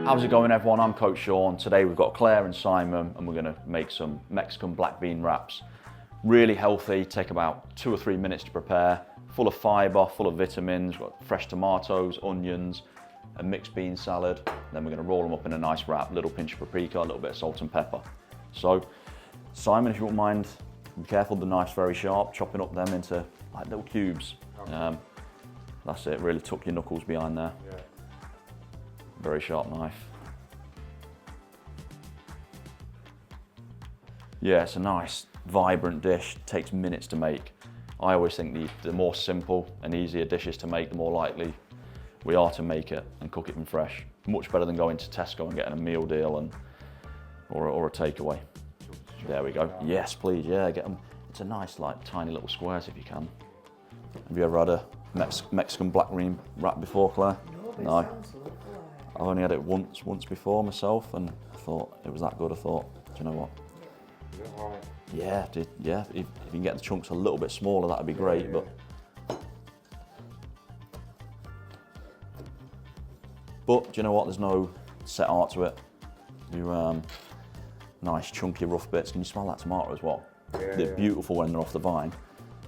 How's it going, everyone? I'm Coach Sean. Today we've got Claire and Simon and we're going to make some Mexican black bean wraps. Really healthy, take about 2 or 3 minutes to prepare. Full of fibre, full of vitamins, we've got fresh tomatoes, onions, a mixed bean salad. Then we're going to roll them up in a nice wrap, little pinch of paprika, a little bit of salt and pepper. So, Simon, if you wouldn't mind, be careful, the knife's very sharp, chopping up them into like little cubes. That's it, really tuck your knuckles behind there. Yeah. Very sharp knife. Yeah, it's a nice, vibrant dish, takes minutes to make. I always think the more simple and easier dishes to make, the more likely we are to make it and cook it from fresh. Much better than going to Tesco and getting a meal deal or a takeaway. There we go. Yes, please, yeah, get them. It's a nice, like, tiny little squares if you can. Have you ever had a Mexican black bean wrap before, Claire? No. I've only had it once before myself, and I thought it was that good. I thought, do you know what? Yeah, yeah. If you can get the chunks a little bit smaller, that'd be great. But do you know what? There's no set art to it. You nice chunky rough bits. Can you smell that tomato as well? Yeah, they're beautiful when they're off the vine.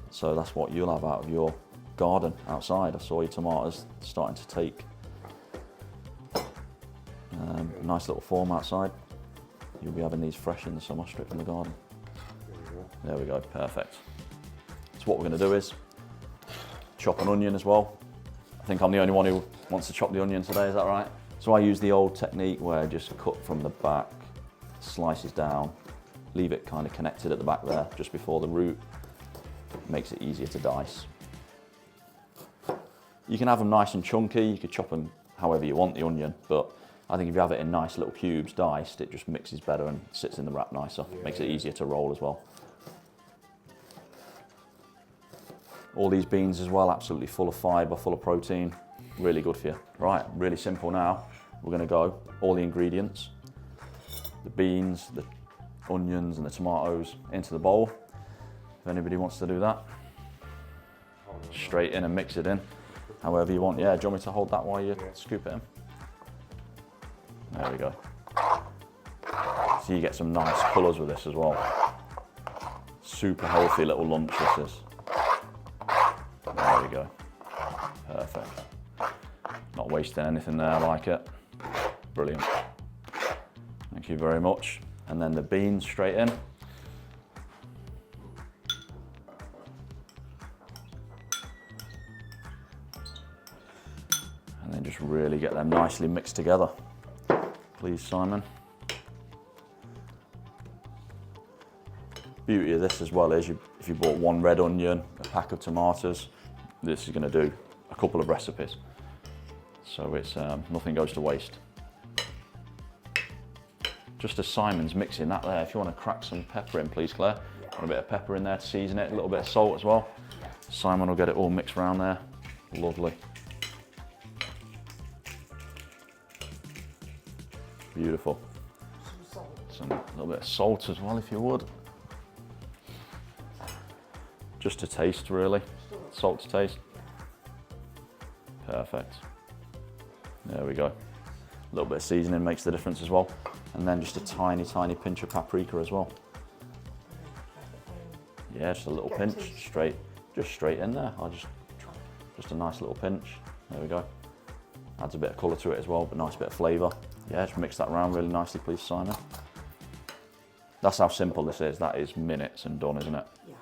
So that's what you'll have out of your garden outside. I saw your tomatoes starting to take a nice little form outside. You'll be having these fresh in the summer, straight from the garden. There we go, perfect. So what we're going to do is chop an onion as well. I think I'm the only one who wants to chop the onion today, is that right? So I use the old technique where I just cut from the back, slices down, leave it kind of connected at the back there, just before the root. Makes it easier to dice. You can have them nice and chunky, you could chop them however you want, the onion, but I think if you have it in nice little cubes, diced, it just mixes better and sits in the wrap nicer. Yeah. Makes it easier to roll as well. All these beans as well, absolutely full of fibre, full of protein, really good for you. Right, really simple now. We're going to go, all the ingredients, the beans, the onions and the tomatoes into the bowl. If anybody wants to do that, straight in and mix it in, however you want. Yeah, do you want me to hold that while you scoop it in? There we go. So you get some nice colours with this as well. Super healthy little lunch this is. There we go. Perfect. Not wasting anything there, I like it. Brilliant. Thank you very much. And then the beans straight in. And then just really get them nicely mixed together. Please, Simon. Beauty of this as well is if you bought 1 red onion, a pack of tomatoes, this is going to do a couple of recipes. So it's nothing goes to waste. Just as Simon's mixing that there, if you want to crack some pepper in, please, Claire. Want a bit of pepper in there to season it, a little bit of salt as well. Simon will get it all mixed around there. Lovely. Beautiful. Some little bit of salt as well, if you would. Just to taste, really. Salt to taste. Perfect. There we go. A little bit of seasoning makes the difference as well. And then just a tiny, tiny pinch of paprika as well. Yeah, just a little pinch, just straight in there. Just a nice little pinch. There we go. Adds a bit of colour to it as well, but nice bit of flavour. Yeah, just mix that around really nicely, please, Simon. That's how simple this is. That is minutes and done, isn't it? Yeah.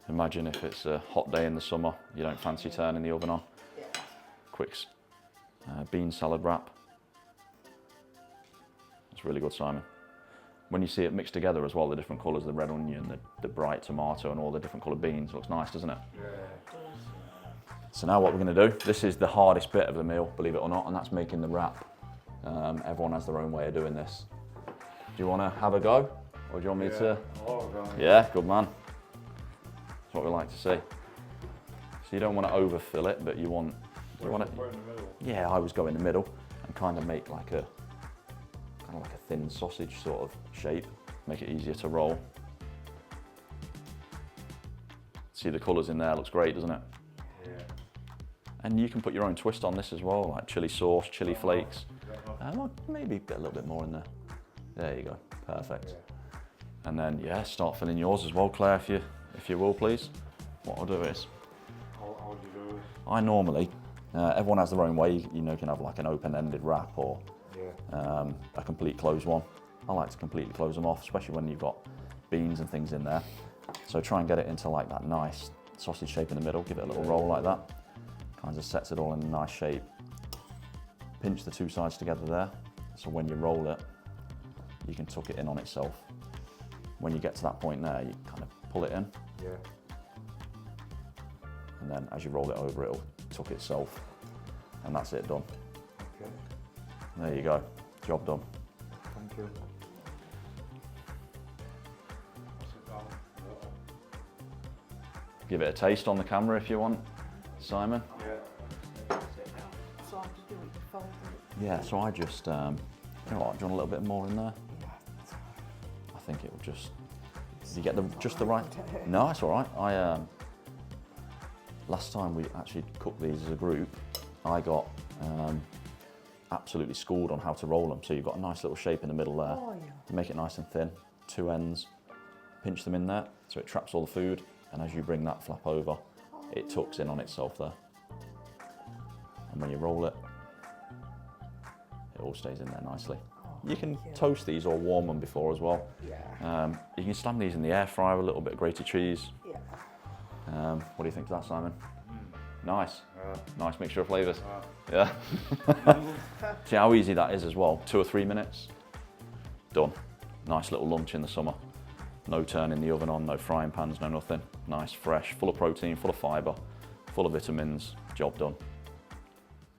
Imagine if it's a hot day in the summer, you don't fancy turning the oven on. Yeah. Quick bean salad wrap. It's really good, Simon. When you see it mixed together as well, the different colours, the red onion, the bright tomato and all the different coloured beans, looks nice, doesn't it? Yeah. So now what we're going to do, this is the hardest bit of the meal, believe it or not, and that's making the wrap. Everyone has their own way of doing this. Do you want to have a go? Or do you want me to? Yeah, good man. That's what we like to see. So you don't want to overfill it, but you want to. Yeah, I always go in the middle and kind of make like a thin sausage sort of shape. Make it easier to roll. See the colours in there, looks great, doesn't it? Yeah. And you can put your own twist on this as well, like chili sauce, chili flakes. I'll maybe get a little bit more in there. There you go, perfect. Yeah. And then, yeah, start filling yours as well, Claire, if you will, please. What I'll do is, how do you do it? I normally, everyone has their own way, you know, you can have like an open-ended wrap or a complete closed one. I like to completely close them off, especially when you've got beans and things in there. So try and get it into like that nice sausage shape in the middle, give it a little roll like that. Kind of sets it all in a nice shape. Pinch the two sides together there, so when you roll it, you can tuck it in on itself. When you get to that point there, you kind of pull it in. Yeah. And then as you roll it over, it'll tuck itself. And that's it, done. Okay. There you go, job done. Thank you. Give it a taste on the camera if you want, Simon. Yeah. So I just do it before. Yeah, so I just, you know what, do you want a little bit more in there? Yeah. I think it will just, you get just the right, no, it's all right. Last time we actually cooked these as a group, I got absolutely schooled on how to roll them. So you've got a nice little shape in the middle there. Oh, yeah. You make it nice and thin, two ends, pinch them in there so it traps all the food. And as you bring that flap over, it tucks in on itself there. And when you roll it, it all stays in there nicely. You can toast these or warm them before as well. Yeah. You can slam these in the air fryer with a little bit of grated cheese. Yeah. What do you think of that, Simon? Nice. Yeah. Nice mixture of flavours. Yeah. See how easy that is as well. 2 or 3 minutes. Done. Nice little lunch in the summer. No turning the oven on, no frying pans, no nothing. Nice, fresh, full of protein, full of fibre, full of vitamins. Job done.